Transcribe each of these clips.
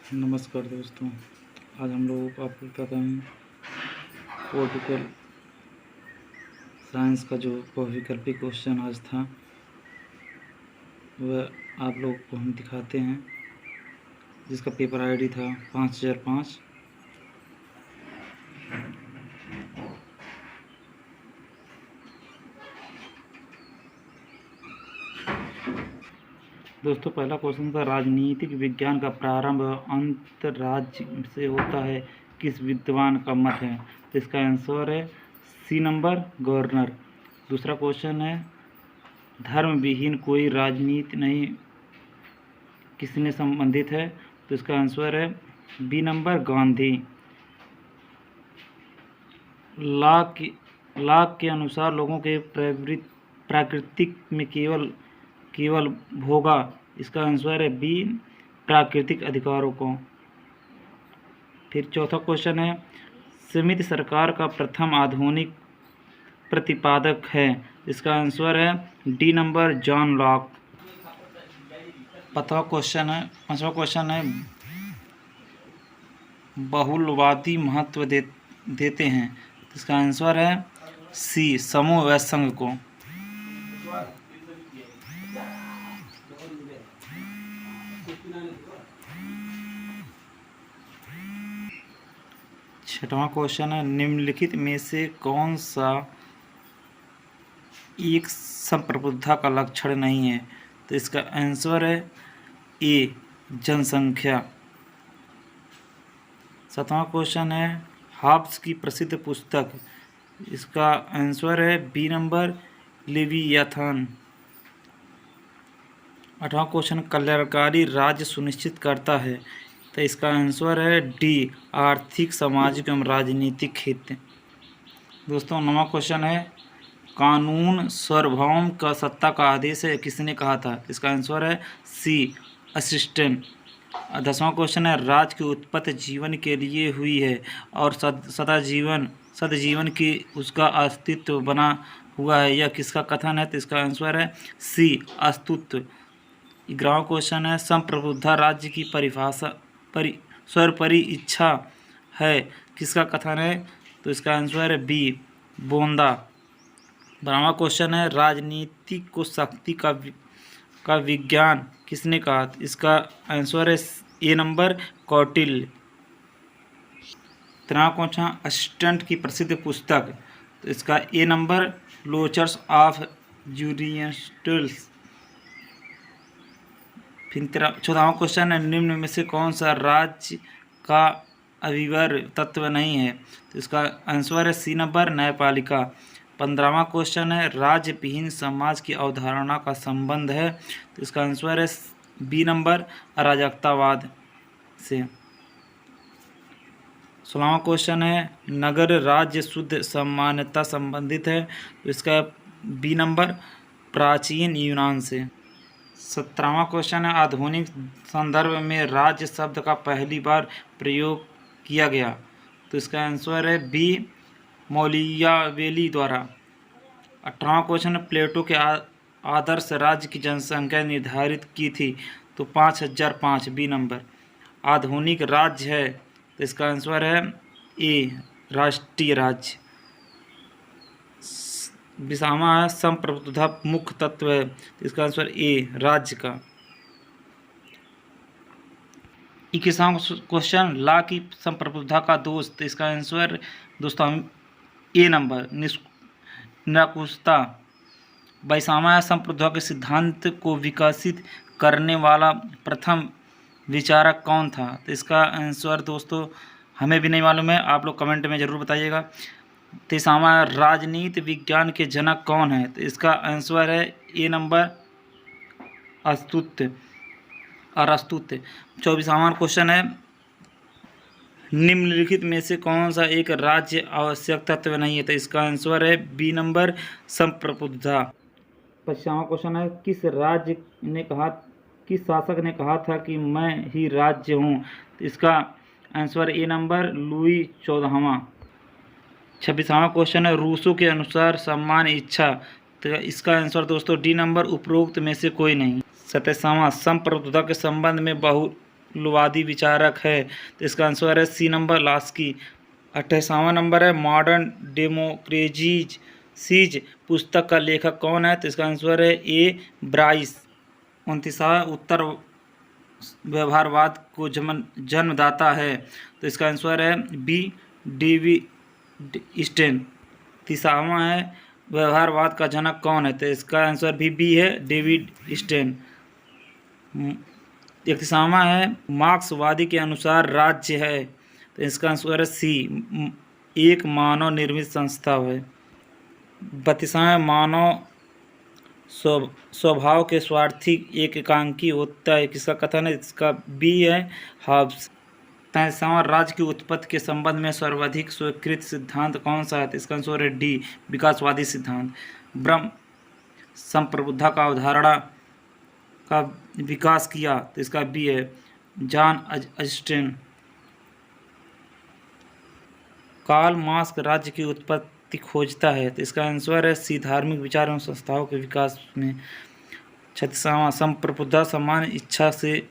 नमस्कार दोस्तों, आज हम लोग आपको बताएं पॉलिटिकल साइंस का जो बहुविकल्पी क्वेश्चन आज था वह आप लोग को हम दिखाते हैं, जिसका पेपर आईडी था 5005। दोस्तों, पहला क्वेश्चन था राजनीतिक विज्ञान का प्रारंभ अंतर्राज्य से होता है, किस विद्वान का मत है? तो इसका आंसर है सी नंबर, गवर्नर। दूसरा क्वेश्चन है धर्म विहीन कोई राजनीति नहीं किसने संबंधित है? तो इसका आंसर है बी नंबर, गांधी। लाक के अनुसार लोगों के प्राकृतिक में केवल भोगा। इसका आंसर है बी, प्राकृतिक अधिकारों को। फिर चौथा क्वेश्चन है समिति सरकार का प्रथम आधुनिक प्रतिपादक है। इसका आंसर है डी नंबर, जॉन लॉक। पांचवा क्वेश्चन है बहुलवादी महत्व देते हैं। इसका आंसर है सी, समूह व संघ को। छठवां क्वेश्चन है निम्नलिखित में से कौन सा एक संप्रभुता का लक्षण नहीं है? तो इसका आंसर है ए, जनसंख्या। सातवां क्वेश्चन है हॉब्स की प्रसिद्ध पुस्तक। इसका आंसर है बी नंबर, लेवियाथन। आठवां क्वेश्चन कल्याणकारी राज्य सुनिश्चित करता है। तो इसका आंसर है डी, आर्थिक, सामाजिक एवं राजनीतिक हित। दोस्तों, नौवां क्वेश्चन है कानून सार्वभौम का सत्ता का आदेश है, किसने कहा था? इसका आंसर है सी, असिस्टेंट। 10वां क्वेश्चन है राज्य की उत्पत्ति जीवन के लिए हुई है और सदजीवन की उसका अस्तित्व बना हुआ है, यह किसका कथन है? तो इसका आंसर है सी, अस्तित्व। 11वां क्वेश्चन है संप्रभुता राज्य की परिभाषा सर्वोपरि इच्छा है, किसका कथन है? तो इसका आंसर है बी, बोंदा। 12वां क्वेश्चन है राजनीति को शक्ति का विज्ञान किसने कहा? इसका आंसर है ए नंबर, कौटिल्य। 13वां क्वेश्चन असिस्टेंट की प्रसिद्ध पुस्तक। तो इसका ए नंबर, लोचर्स ऑफ यूरियंटल्स। फिर 14वां क्वेश्चन है निम्न में से कौन सा राज्य का अविभाज्य तत्व नहीं है? तो इसका आंसर है सी नंबर, न्यायपालिका। 15वां क्वेश्चन है राज्य विहीन समाज की अवधारणा का संबंध है। तो इसका आंसर है बी नंबर, अराजकतावाद से। 16वां क्वेश्चन है नगर राज्य शुद्ध समानता संबंधित है। तो इसका बी नंबर, प्राचीन यूनान से। 17वां क्वेश्चन है आधुनिक संदर्भ में राज्य शब्द का पहली बार प्रयोग किया गया। तो इसका आंसर है बी, मौलियावेली द्वारा। 18वां क्वेश्चन है प्लेटो के आदर्श राज्य की जनसंख्या निर्धारित की थी। तो 5005, बी नंबर। आधुनिक राज्य है, तो इसका आंसर है ए, राष्ट्रीय राज्य। 20वां है संप्रभुता मुख्य तत्व है। तो इसका आंसर ए, राज्य का। 21वां क्वेश्चन ला की संप्रभुता का दोष। तो इसका आंसर दोस्तों ए नंबर, निरंकुशता। 22वां है संप्रभुता के सिद्धांत को विकसित करने वाला प्रथम विचारक कौन था? तो इसका आंसर दोस्तों हमें भी नहीं मालूम है, आप लोग कमेंट में ज़रूर बताइएगा। 23वां राजनीति विज्ञान के जनक कौन है? तो इसका आंसर है ए नंबर, अरस्तु। 24वां क्वेश्चन है निम्नलिखित में से कौन सा एक राज्य आवश्यक तत्व नहीं है? तो इसका आंसर है बी नंबर, संप्रभुता। 25वां क्वेश्चन है किस शासक ने कहा था कि मैं ही राज्य हूँ? तो इसका आंसर ए नंबर, लुई 14वां। 26वां क्वेश्चन है रूसो के अनुसार सम्मान इच्छा। तो इसका आंसर दोस्तों डी नंबर, उपरोक्त में से कोई नहीं। 27वां संप्रभुता के संबंध में बहुलवादी विचारक है? तो इसका आंसर है सी नंबर लास्की। 28वां नंबर है मॉडर्न डेमोक्रेसीज पुस्तक का लेखक कौन है? तो इसका आंसर है ए ब्राइस। 29वां उत्तर व्यवहारवाद को जन्मदाता है? तो इसका आंसर है बी डेविड स्टेन। 30वां है व्यवहारवाद का जनक कौन है? तो इसका आंसर भी बी है, डेविड स्टेन। 31वां है मार्क्सवादी के अनुसार राज्य है? तो इसका आंसर है सी, एक मानव निर्मित संस्था है। 32वां मानव स्वभाव के स्वार्थी एक एकांकी होता है, किसका कथन है? इसका बी है, हॉब्स। 33वां राज्य की उत्पत्ति के संबंध में सर्वाधिक स्वीकृत सिद्धांत कौन सा है? तो इसका आंसर है डी, विकासवादी सिद्धांत। ब्रह्म संप्रबुद्धा का अवधारणा का विकास किया? तो इसका बी है, जॉन ऑस्टिन। कार्ल मार्क्स राज्य की उत्पत्ति खोजता है? तो इसका आंसर है सी, धार्मिक विचार एवं संस्थाओं के विकास में। 36वां संप्रबुद्धा सामान्य इच्छा से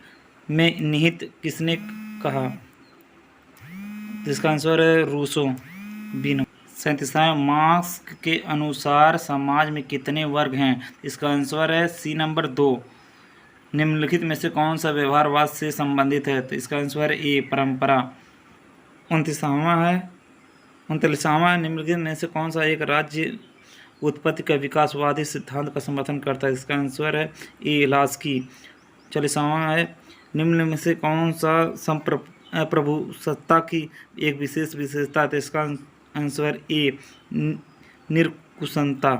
में निहित किसने कहा? तो इसका आंसर है रूसो, बी नंबर। 37वां मार्क्स के अनुसार समाज में कितने वर्ग हैं? इसका आंसर है सी नंबर 2। निम्नलिखित में से कौन सा व्यवहारवाद से संबंधित है? तो इसका आंसर है ए, परंपरा। 39वां निम्नलिखित में से कौन सा एक राज्य उत्पत्ति का विकासवादी सिद्धांत का समर्थन करता है? इसका आंसर है ए, लास्की। 40वां है निम्न में से कौन सा प्रभुसत्ता की एक विशेष विशेषता है? तो इसका आंसर ए, निरंकुशता।